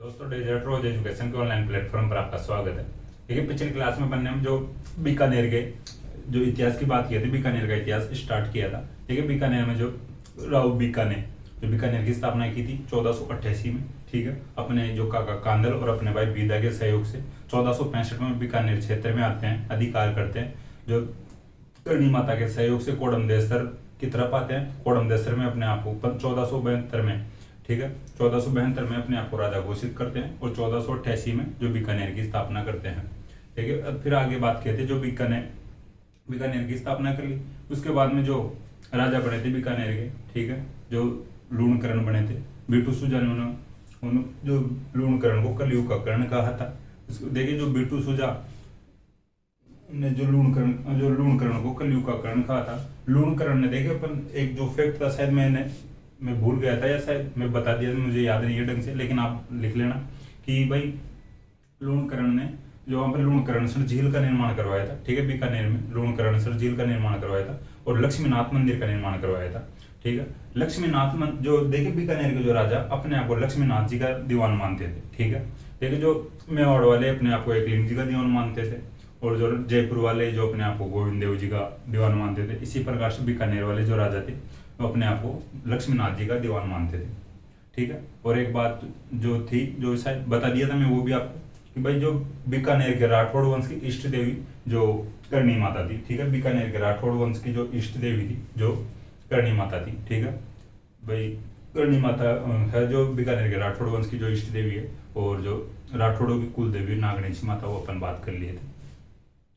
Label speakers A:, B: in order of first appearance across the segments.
A: दोस्तों डेजर्ट रोज एजुकेशन के online platform पर आपका स्वागत है। देखिए पिछली क्लास में बनने में जो बीकानेर के जो इतिहास की बात की थी, बीकानेर का इतिहास स्टार्ट किया था। देखिए बीकानेर में जो राव बीकानेर जो बीकानेर की स्थापना की थी 1488 में, ठीक है, अपने जो काका कांदल और अपने भाई बीदा के सहयोग से 1465 में बीकानेर क्षेत्र में आते हैं, अधिकार करते हैं। जो करणी माता के सहयोग से कोडमदेसर की तरफ आते हैं। कोडमदेसर में अपने आप को 1472 में, ठीक है, 1472 में अपने आप को राजा घोषित करते हैं और 1488 में जो बीकानेर की स्थापना करते हैं। ठीक है, अब फिर आगे बात किए थे जो बीकानेर की स्थापना कर ली। उसके बाद में जो राजा बने थे बीकानेर के, ठीक है, जो लूणकरण बने थे, बीटू सुजा ने उन्होंने जो लूणकरण को कलयुग का कर्ण कहा था। देखिए जो बीटू सुजा ने जो लूणकरण को कलयुग का कर्ण कहा था। लूणकरण ने, देखिए अपन एक जो फैक्ट था, शायद मैं भूल गया था या शायद मैं बता दिया, मुझे याद नहीं है ढंग से, लेकिन आप लिख लेना कि भाई लूणकरण ने जो वहां पर लूणकरणसर झील का निर्माण करवाया था। ठीक है, बीकानेर में लूणकरणसर झील का निर्माण करवाया था और लक्ष्मीनाथ मंदिर का निर्माण करवाया था। ठीक है, लक्ष्मीनाथ जो देखिए बीकानेर के जो राजा अपने आप को लक्ष्मीनाथ जी का दीवान मानते थे। ठीक है, देखिए जो मेवाड़ वाले अपने आप को एकलिंग जी का दीवान मानते थे और जो जयपुर वाले जो अपने आप को गोविंद देव जी का दीवान मानते थे। इसी प्रकार से बीकानेर वाले जो राजा थे वो अपने आप को लक्ष्मीनाथ जी का दीवान मानते थे। ठीक है, और एक बात जो थी जो शायद बता दिया था मैं वो भी आपको कि भाई जो बीकानेर के राठौड़ वंश की इष्ट देवी जो करणी माता थी। ठीक है, बीकानेर के राठौड़ वंश की जो इष्ट देवी थी जो करणी माता थी। ठीक है भाई, करणी माता है जो बीकानेर के राठौड़ वंश की जो इष्ट देवी है और जो राठौड़ों की कुल देवी नागणेशी माता, वो अपन बात कर लिए थे।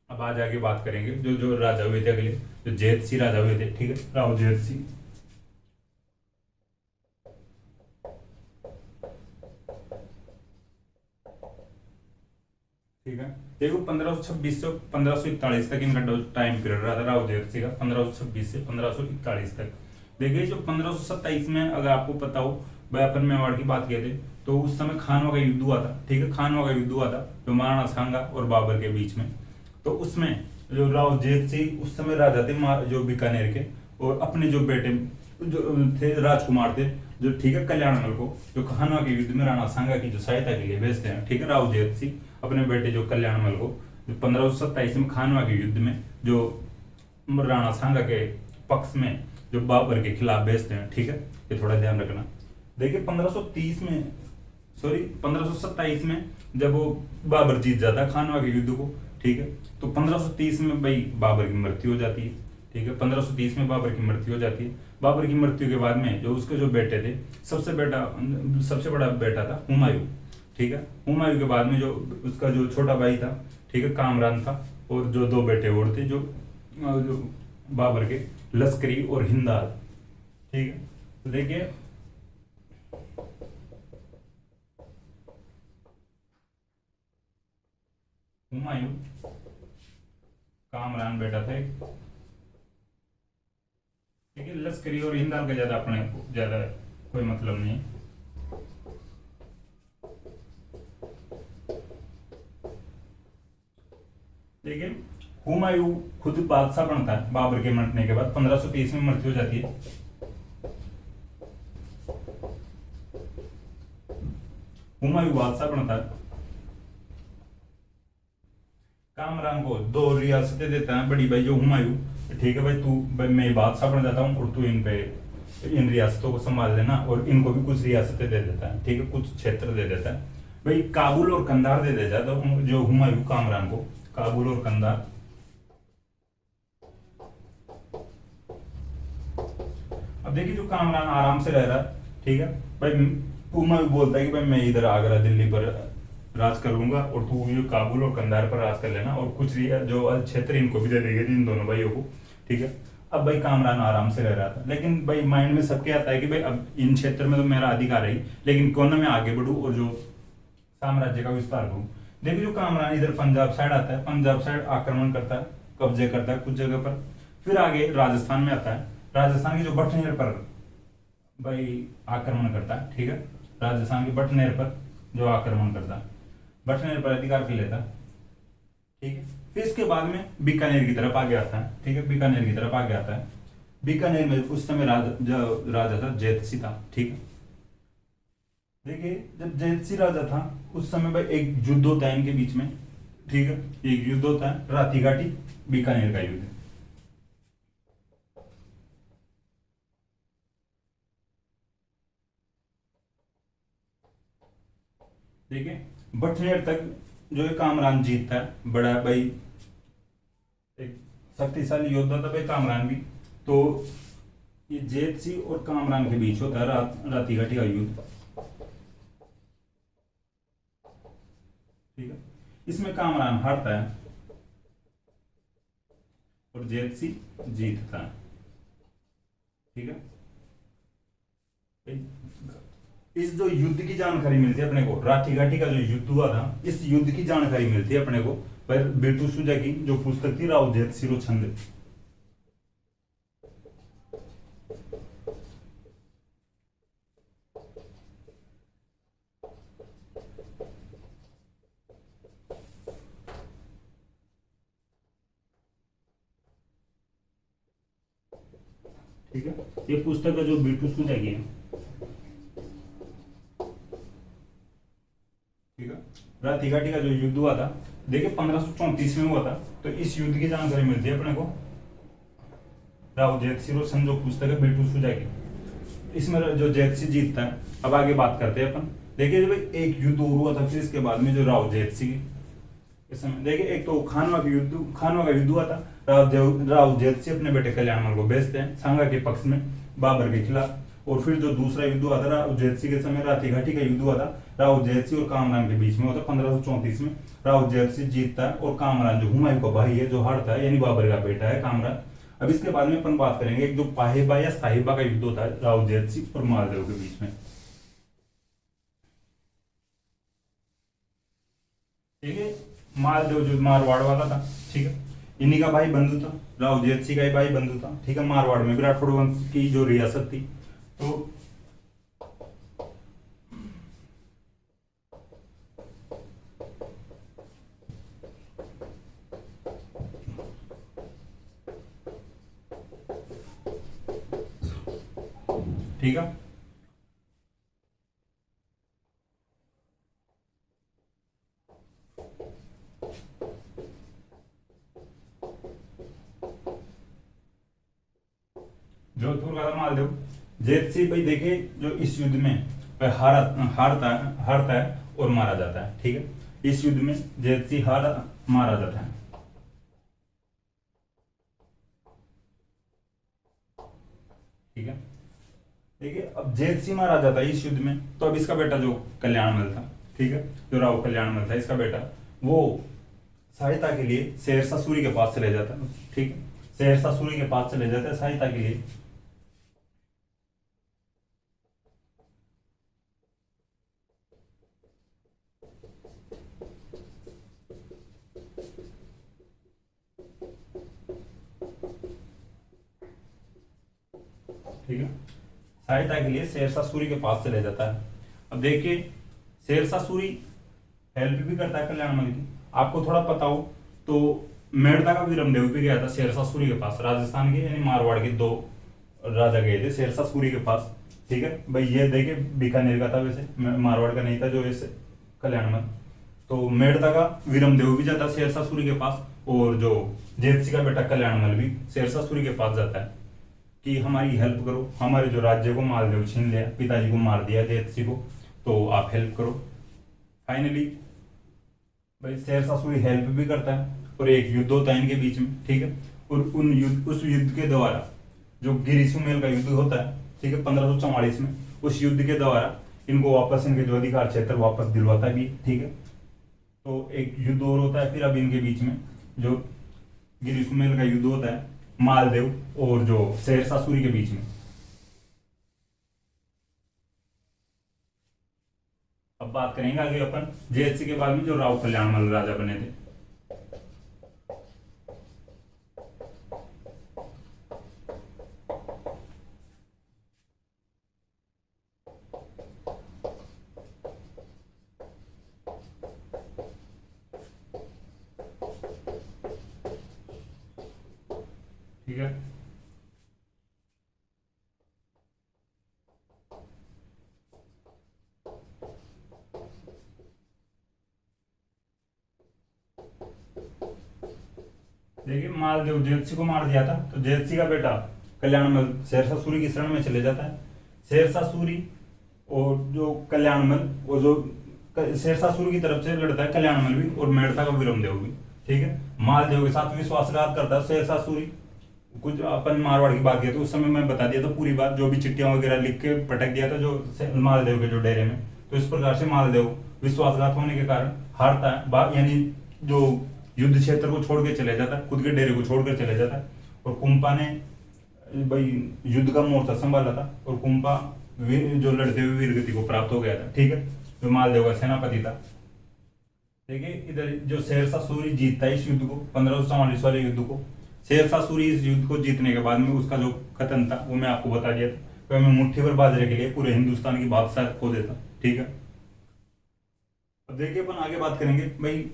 A: अब आज आगे बात करेंगे जो जो राजा हुए थे अगले, जो जैत सिंह राजा हुए थे। ठीक है, राव जैत सिंह। ठीक है, देखो 1526 से 1541 तक इनका टाइम पीरियड रहा था राव जैत सिंह का, 1526 से 1541 तक। देखिए जो 1527 में अगर आपको पता हो भाई अपन मेवाड़ की बात किए थे तो उस समय खानवा का युद्ध हुआ था। ठीक है, खानवा का युद्ध हुआ था जो महाराणा सांगा और बाबर के बीच में। तो उसमें जो राव जैत सिंह उस समय राजा थे जो बीकानेर के, और अपने जो बेटे जो थे राजकुमार थे जो, ठीक है, कल्याणमल को जो खानवा के युद्ध में राणा सांगा की जो सहायता के लिए भेजते हैं। ठीक है, राव जैत सिंह अपने बेटे जो कल्याणमल को जो 1527 में खानवा के युद्ध में जो राणा सांगा के पक्ष में जो बाबर के खिलाफ भेजते हैं। ठीक है, ये थोड़ा ध्यान रखना। देखिए 1527 में जब वो बाबर जीत जाता है खानवा के युद्ध को, ठीक है, तो 1530 में भाई बाबर की मृत्यु हो जाती है। ठीक है, 1530 में बाबर की मृत्यु हो जाती है। बाबर की मृत्यु के बाद में जो उसके जो बेटे थे, सबसे बड़ा बेटा था हुमायूं। ठीक है, हुमायूं के बाद में जो उसका जो छोटा भाई था, ठीक है, कामरान था, और जो दो बेटे और थे जो बाबर के, लश्करी और हिंदाल। ठीक है, तो देखिए हुमायूं कामरान बेटा थे। ठीक है, लश्करी और हिंदाल का ज्यादा कोई मतलब नहीं है। देखिए हुमायूं खुद बादशाह बनता है बाबर के मरने के बाद, 1530 में मृत्यु हो जाती है। हुमायूं बादशाह बनता है, कामरान को 2 रियासतें देता है बड़ी भाई जो हुमायूं। ठीक है भाई, भाई मैं बादशाह बन जाता हूँ और तू इन रियासतों को संभाल लेना, और इनको भी कुछ रियासतें दे देता है। ठीक है, कुछ क्षेत्र दे देता है भाई, काबुल और कंधार दे देता है जो हुमायूं कामरान को, काबुल और कंधार। अब देखिए जो कामरान आराम से रह रहा है। ठीक है भाई, हुमायूं बोलता है कि भाई मैं इधर आगरा दिल्ली पर राज करूंगा और तू ये काबुल और कंधार पर राज कर लेना, और कुछ जो क्षेत्र इनको भी दे देंगे इन दोनों भाइयों को। ठीक है, अब भाई कामरान आराम से रह रहा था, लेकिन भाई माइंड में सबके आता है कि भाई अब इन क्षेत्र में तो मेरा अधिकार है, लेकिन क्यों ना मैं आगे बढ़ूं और जो साम्राज्य का विस्तार करूं। देखिए जो कामरान इधर पंजाब साइड आता है, पंजाब साइड आक्रमण करता है, कब्जे करता है कुछ जगह पर, फिर आगे राजस्थान में आता है, राजस्थान की जो बटनेर पर भाई आक्रमण करता है। ठीक है, राजस्थान की बटनेर पर जो आक्रमण करता है, बटनेर पर अधिकार कर लेता है। ठीक है, फिर इसके बाद में बीकानेर की तरफ आगे आता है। ठीक है, बीकानेर की तरफ आगे आता है। बीकानेर में उस समय राजा था जैत सिंह था। ठीक है, देखिए जब जयसी राजा था उस समय भाई एक युद्ध होता है इनके बीच में, ठीक है। एक युद्ध होता है राती घाटी बीकानेर का युद्ध, देखिए बठनेर तक जो है कामरान जीतता है, बड़ा भाई एक शक्तिशाली योद्धा था भाई कामरान भी। तो ये जेत सिंह और कामरान के बीच होता है राती घाटी का युद्ध, ठीक है। इसमें कामरान हारता है और जेत सिंह जीतता है, ठीक है। इस जो युद्ध की जानकारी मिलती है अपने को, राठी घाटी का जो युद्ध हुआ था इस युद्ध की जानकारी मिलती है अपने को पर बेटू सुजा की जो पुस्तक थी राव जेत सिरो छंद, ठीक है। ये पुस्तक है जो बेटू सुजा की है, ठीक है। राठी घाटी का जो युद्ध हुआ था देखिए 1534 में हुआ था, तो इस युद्ध की जानकारी मिलती है अपने को राव जैत सिंह सन जो पुस्तक है बेटू सुजा की, इसमें जो जैत सिंह जीतता है। अब आगे बात करते हैं अपन, देखिए जब एक युद्ध और हुआ था फिर इसके बाद में जो राव जैत सिंह इस समय देखिए एक तो खानवा का युद्ध हुआ था। राव जैत सिंह अपने बेटे कल्याणमल को भेजते हैं सांगा के पक्ष में बाबर के खिलाफ, और फिर जो दूसरा युद्ध हुआ था राव जैत सिंह के समय राठी घाटी का युद्ध हुआ था, राव जैत सिंह और कामरान के बीच में हुआ था 1534 में। राव जैत सिंह जीतता है और कामरान जो हुमायूं का भाई है जो हारता है, यानी बाबर का बेटा है कामरान। अब इसके बाद में अपन बात करेंगे एक जो पाहेबा या साहिबा का युद्ध होता है राव जैत सिंह और मालदेव के बीच में, ठीक है। मालदेव जो मारवाड़ वाला था, ठीक है, इन्हीं का भाई बंधु था, राव जैत सिंह का ही भाई बंधु था, ठीक है। मारवाड़ में भी राठौड़ वंश की जो रियासत थी, तो ठीक है। जोधपुर का था मालदेव। जैत सिंह भाई देखिए जो इस युद्ध में हारता है और मारा जाता है, ठीक है। इस युद्ध में जैत सिंह मारा जाता है, ठीक है। देखिए अब जैत सिंह मारा जाता है इस युद्ध में, तो अब इसका बेटा जो कल्याणमल था, ठीक है, जो राव कल्याणमल था इसका बेटा, वो सहायता के लिए शेरशाह सूरी के पास चले जाता है, ठीक है। शेरशाह सूरी के पास चले जाते हैं सहायता के लिए, ठीक है। सहायता के लिए शेरशाह सूरी के पास चले जाता है। अब देखिए शेरशाह सूरी हेल्प भी करता है कल्याणमल की, आपको थोड़ा पता हो तो मेड़ता का वीरमदेव भी गया था शेरशाह सूरी के पास, राजस्थान के यानी मारवाड़ के दो राजा गए थे शेरशाह सूरी के पास, ठीक है भाई। ये देखिए बीकानेर का था वैसे, मारवाड़ का नहीं था जो ऐसे कल्याणमल। तो मेड़ता का वीरमदेव भी जाता है शेरशाह सूरी के पास, और जो जैत सिंह का बेटा कल्याणमल भी शेरशाह सूरी के पास जाता है कि हमारी हेल्प करो, हमारे जो राज्य को मालदेव छीन लिया, पिताजी को मार दिया जैत सिंह को, तो आप हेल्प करो। फाइनली भाई शेरशाह सूरी हेल्प भी करता है और एक युद्ध होता है इनके बीच में, ठीक है। और उस युद्ध के द्वारा जो गिरी सुमेल का युद्ध होता है, ठीक है, 1544 में, उस युद्ध के द्वारा इनको वापस इनके जो अधिकार क्षेत्र वापस दिलवाता भी, ठीक है। तो एक युद्ध और होता है फिर अब इनके बीच में, जो गिरी सुमेल का युद्ध होता है मालदेव और जो शेरशाह सूरी के बीच में। अब बात करेंगे आगे अपन जैत सिंह के बाद में जो राव कल्याणमल राजा बने थे, ठीक है। देखिए मालदेव जयसी को मार दिया था, तो जयसी का बेटा कल्याणमल शेरशाह सूरी की शरण में चले जाता है। शेरशाह सूरी और जो कल्याणमल और जो शेरशाह सूरी की तरफ से लड़ता है कल्याणमल भी और मेड़ता का विरमदेव भी, ठीक है। मालदेव के साथ विश्वासघात करता है शेरशाह सूरी। कुछ अपन मारवाड़ की बात की तो उस समय मैं बता दिया था पूरी बात, जो भी चिट्ठियां वगैरह लिख के पटक दिया था जो मालदेव के जो डेरे में। तो इस प्रकार से मालदेव विश्वासघात होने के कारण हारता है, यानी जो युद्ध क्षेत्र को छोड़ के चले जाता है, खुद के डेरे को छोड़कर चले जाता है। और कुंपा ने भाई युद्ध का मोर्चा संभाला था और कुंपा जो लड़ते हुए वीरगति को प्राप्त हो गया था, ठीक है, जो मालदेव का सेनापति था। देखिए इधर जो शेरशाह सूरी जीतता है इस युद्ध को, 1544 वाले युद्ध को। शेरशाह सूरी इस युद्ध को जीतने के बाद में उसका जो कथन था वो मैं आपको बता दिया था, तो मैं मुट्ठी भर बाजरे के लिए पूरे हिंदुस्तान की बादशाह खो देता, ठीक है। अब देखिए अपन आगे बात करेंगे। भाई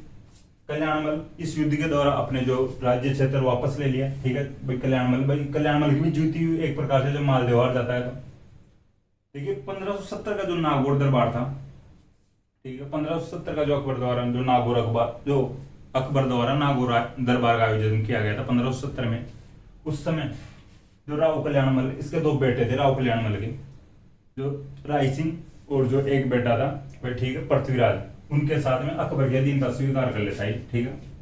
A: कल्याणमल इस युद्ध के दौरान अपने जो राज्य क्षेत्र वापस ले लिया, ठीक है। भाई कल्याणमल की भी जीती हुई एक प्रकार से जो मालदेव हार जाता है। तो देखिए 1570 का जो नागौर दरबार था, ठीक है, 1570 का जो अकबर द्वारा नागौर दरबार का आयोजन किया गया था 1570 में। उस समय जो राव कल्याणमल, इसके दो बेटे थे राव कल्याणमल के, जो राय सिंह और जो एक बेटा था भाई, ठीक है, पृथ्वीराज, उनके साथ में अकबर के अधीनता स्वीकार कर लेता है, ठीक है।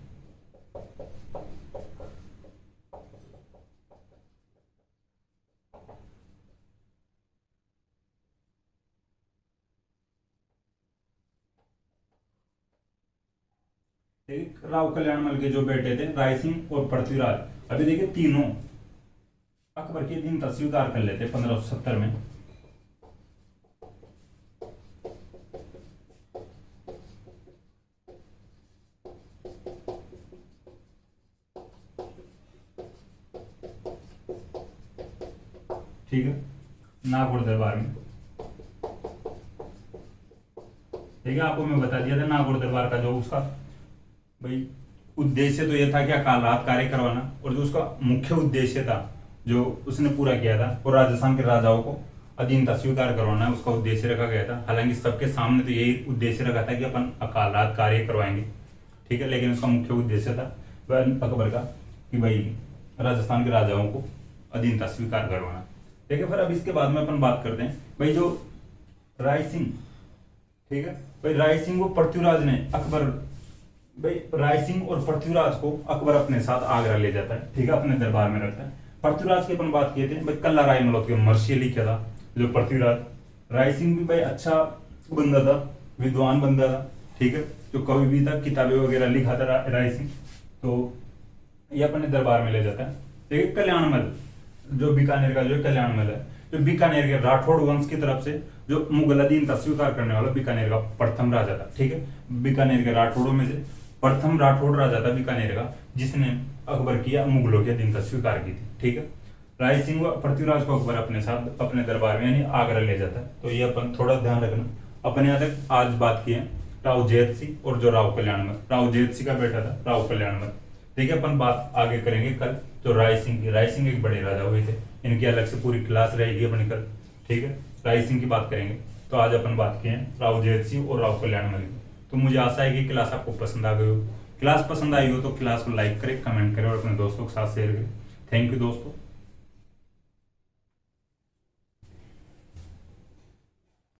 A: एक राव कल्याणमल के जो बेटे थे राय सिंह और पृथ्वीराज, अभी देखिए तीनों अकबर के अधीनता स्वीकार कर लेते 1570 में। ठीक है, नागौर दरबार में, ठीक है, आपको मैं बता दिया था नागौर दरबार का जो उसका भाई उद्देश्य तो यह था कि अकाल कार्य करवाना, और जो उसका मुख्य उद्देश्य था जो उसने पूरा किया था वो राजस्थान के राजाओं को अधीनता स्वीकार करवाना उसका उद्देश्य रखा गया था। हालांकि सबके सामने तो यही उद्देश्य रखा था कि अपन अकाल कार्य करवाएंगे, ठीक है, लेकिन उसका मुख्य उद्देश्य था वह अकबर का कि भाई राजस्थान के राजाओं को अधीनता स्वीकार करवाना। ठीक है, फिर अब इसके बाद में अपन बात करते हैं भाई जो राय सिंह, ठीक है, भाई राय सिंह को पृथ्वीराज ने भाई राय सिंह और पृथ्वीराज को अकबर अपने साथ आगरा ले जाता है, ठीक है, अपने दरबार में रखता है। पृथ्वीराज की अपन बात किए थे भाई कल्ला राय मल्होत्रा के मर्सिया लिखा था जो पृथ्वीराज। राय सिंह भी भाई अच्छा बंदा था, विद्वान बंदा था, ठीक है, जो कवि भी था, किताबें वगैरह लिखा था राय सिंह, तो ये अपने दरबार में ले जाता है। देखिए कल्याणमल जो बीकानेर का जो कल्याणमल है, जो बीकानेर के राठौड़ वंश की तरफ से जो मुगल अधीनता स्वीकार करने वाला बीकानेर का प्रथम राजा था, ठीक है, बीकानेर के राठौड़ों में से प्रथम राठौड़ राजा था बीकानेर का, जिसने अकबर की मुगलों की अधीनता स्वीकार की थी, ठीक है। राय सिंह व पृथ्वीराज को अकबर अपने साथ अपने दरबार में यानी आगरा ले जाता है। तो ये अपन थोड़ा ध्यान रखना। अपन यहाँ तक आज बात की है राव जयत सिंह और जो राव कल्याणमल, राव जयत सिंह का बेटा था राव कल्याणमल। देखिए अपन बात आगे करेंगे कल जो राय सिंह की। राय सिंह एक बड़े राजा हुए थे, इनकी अलग से पूरी क्लास रहेगी अपनी कल, ठीक है, राय सिंह की बात करेंगे। तो आज अपन बात किए हैं राव जयत सिंह और राव कल्याणमल की। तो मुझे आशा है कि क्लास आपको पसंद आ गई हो। क्लास पसंद आई हो तो क्लास को लाइक करें, कमेंट करें और अपने दोस्तों के साथ शेयर करें। थैंक यू दोस्तों।